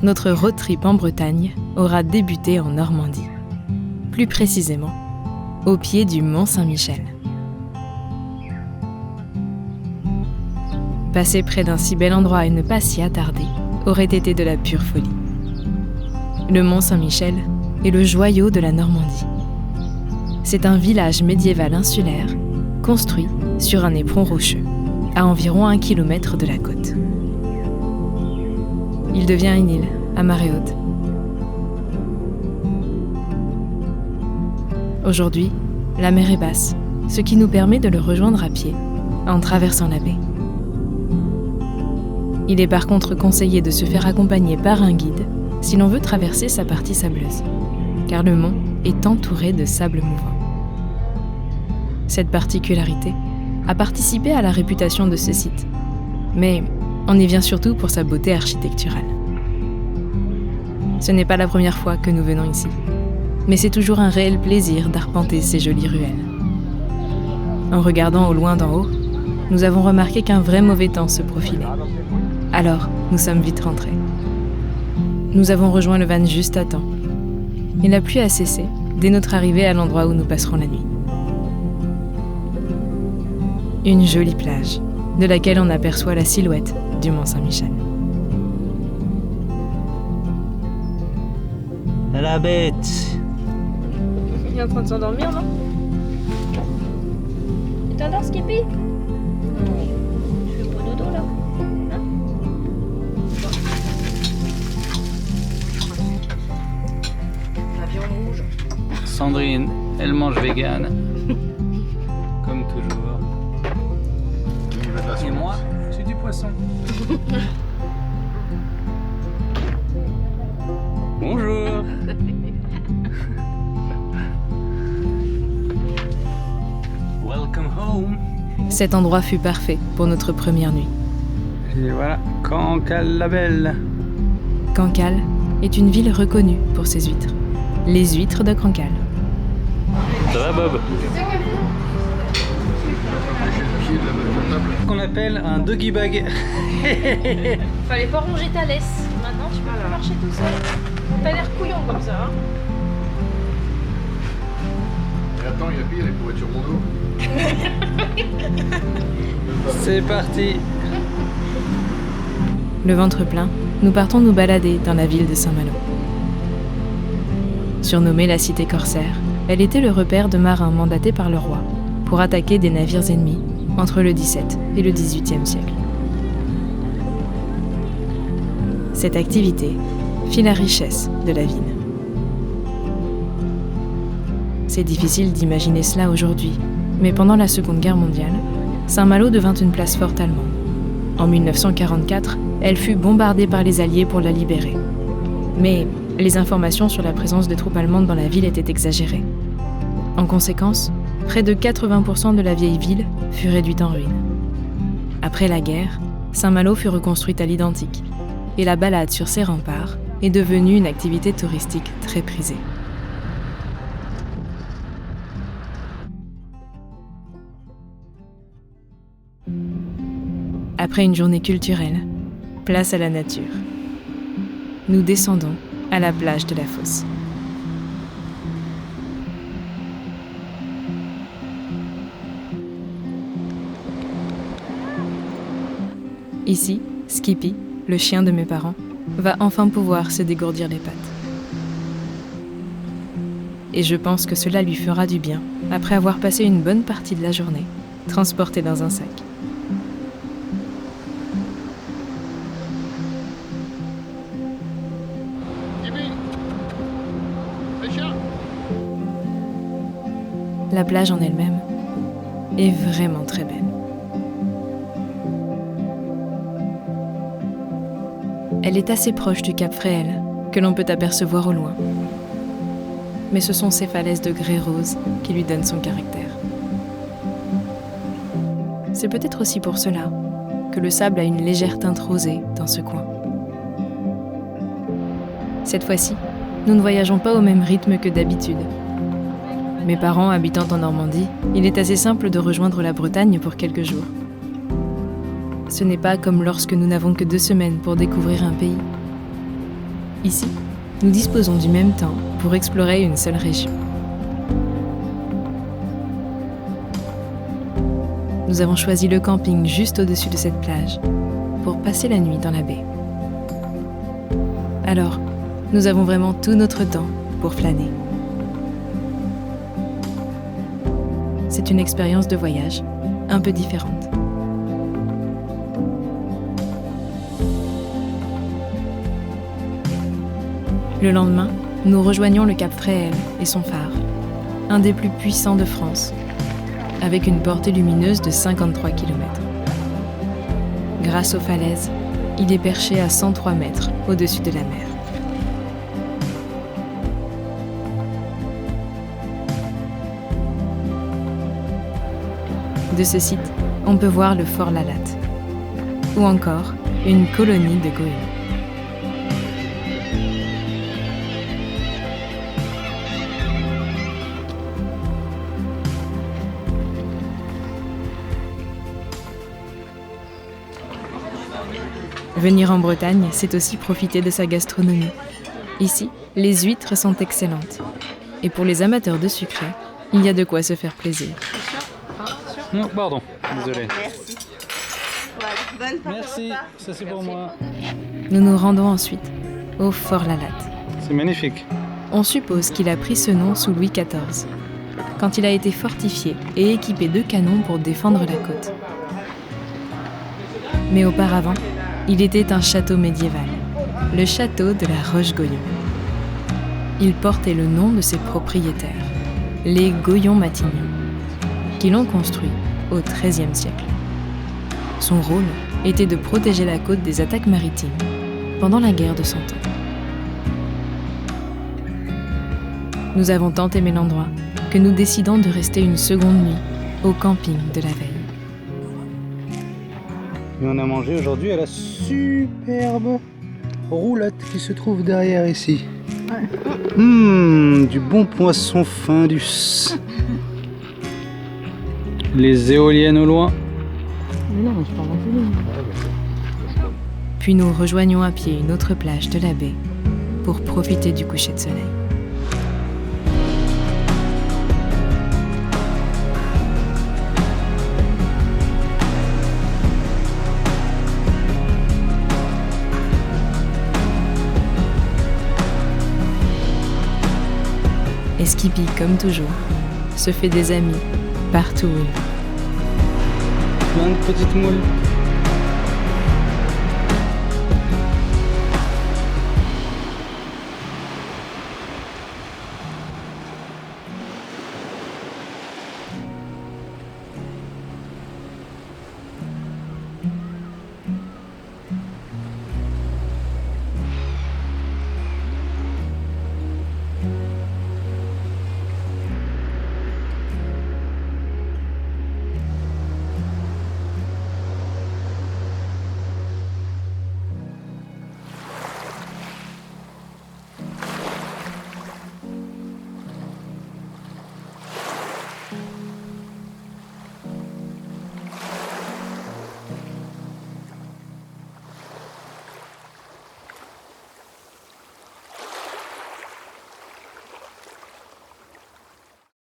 notre road trip en Bretagne aura débuté en Normandie. Plus précisément, au pied du Mont Saint-Michel. Passer près d'un si bel endroit et ne pas s'y attarder aurait été de la pure folie. Le Mont Saint-Michel est le joyau de la Normandie. C'est un village médiéval insulaire construit sur un éperon rocheux, à environ 1 kilomètre de la côte. Il devient une île à marée haute. Aujourd'hui, la mer est basse, ce qui nous permet de le rejoindre à pied, en traversant la baie. Il est par contre conseillé de se faire accompagner par un guide si l'on veut traverser sa partie sableuse, car le mont est entouré de sable mouvant. Cette particularité a participé à la réputation de ce site, mais on y vient surtout pour sa beauté architecturale. Ce n'est pas la première fois que nous venons ici, mais c'est toujours un réel plaisir d'arpenter ces jolies ruelles. En regardant au loin d'en haut, nous avons remarqué qu'un vrai mauvais temps se profilait. Alors, nous sommes vite rentrés. Nous avons rejoint le van juste à temps. Et la pluie a cessé dès notre arrivée à l'endroit où nous passerons la nuit. Une jolie plage, de laquelle on aperçoit la silhouette du Mont Saint-Michel. La bête. Il est en train de s'endormir, non? Tu t'endors, Skippy? Je fais pas dodo, là. Hein? La viande rouge. Sandrine, elle mange vegan. Comme toujours. Et moi, j'ai du poisson. Bonjour. Welcome home. Cet endroit fut parfait pour notre première nuit. Et voilà, Cancale la Belle. Cancale est une ville reconnue pour ses huîtres. Les huîtres de Cancale. Ça va, Bob? Qu'on appelle un doggy bag. Fallait pas ronger ta laisse. Maintenant, tu peux plus marcher tout seul. T'as l'air couillon comme ça, hein? Et attends, il y a pire, il pourrait être sur mon dos. C'est parti. Le ventre plein, nous partons nous balader dans la ville de Saint-Malo. Surnommée la cité corsaire, elle était le repère de marins mandatés par le roi pour attaquer des navires ennemis entre le XVIIe et le XVIIIe siècle. Cette activité fit la richesse de la ville. C'est difficile d'imaginer cela aujourd'hui, mais pendant la Seconde Guerre mondiale, Saint-Malo devint une place forte allemande. En 1944, elle fut bombardée par les Alliés pour la libérer. Mais les informations sur la présence de troupes allemandes dans la ville étaient exagérées. En conséquence, près de 80% de la vieille ville fut réduite en ruines. Après la guerre, Saint-Malo fut reconstruite à l'identique, et la balade sur ses remparts est devenue une activité touristique très prisée. Après une journée culturelle, place à la nature. Nous descendons à la plage de la Fosse. Ici, Skippy, le chien de mes parents, va enfin pouvoir se dégourdir les pattes. Et je pense que cela lui fera du bien après avoir passé une bonne partie de la journée transporté dans un sac. La plage en elle-même est vraiment très belle. Elle est assez proche du cap Fréhel, que l'on peut apercevoir au loin. Mais ce sont ces falaises de grès rose qui lui donnent son caractère. C'est peut-être aussi pour cela que le sable a une légère teinte rosée dans ce coin. Cette fois-ci, nous ne voyageons pas au même rythme que d'habitude. Mes parents habitant en Normandie, il est assez simple de rejoindre la Bretagne pour quelques jours. Ce n'est pas comme lorsque nous n'avons que 2 semaines pour découvrir un pays. Ici, nous disposons du même temps pour explorer une seule région. Nous avons choisi le camping juste au-dessus de cette plage pour passer la nuit dans la baie. Alors, nous avons vraiment tout notre temps pour flâner. C'est une expérience de voyage un peu différente. Le lendemain, nous rejoignons le cap Fréhel et son phare, un des plus puissants de France, avec une portée lumineuse de 53 km. Grâce aux falaises, il est perché à 103 mètres au-dessus de la mer. De ce site, on peut voir le fort Lalatte, ou encore une colonie de goélands. Venir en Bretagne, c'est aussi profiter de sa gastronomie. Ici, les huîtres sont excellentes. Et pour les amateurs de sucré, il y a de quoi se faire plaisir. Non, pardon, désolé. Merci. Voilà, bonne Merci, ça c'est pour moi. Nous nous rendons ensuite au fort Lalatte. C'est magnifique. On suppose qu'il a pris ce nom sous Louis XIV, quand il a été fortifié et équipé de canons pour défendre la côte. Mais auparavant, il était un château médiéval, le château de la Roche-Goyon. Il portait le nom de ses propriétaires, les Goyon-Matignon, qui l'ont construit au XIIIe siècle. Son rôle était de protéger la côte des attaques maritimes pendant la guerre de Cent Ans. Nous avons tant aimé l'endroit que nous décidons de rester une seconde nuit au camping de la veille. Et on a mangé aujourd'hui à la superbe roulotte qui se trouve derrière ici. Du bon poisson Findus. Les éoliennes au loin. Puis nous rejoignons à pied une autre plage de la baie pour profiter du coucher de soleil. Et Skippy, comme toujours, se fait des amis partout où il va. Plein de petites moules.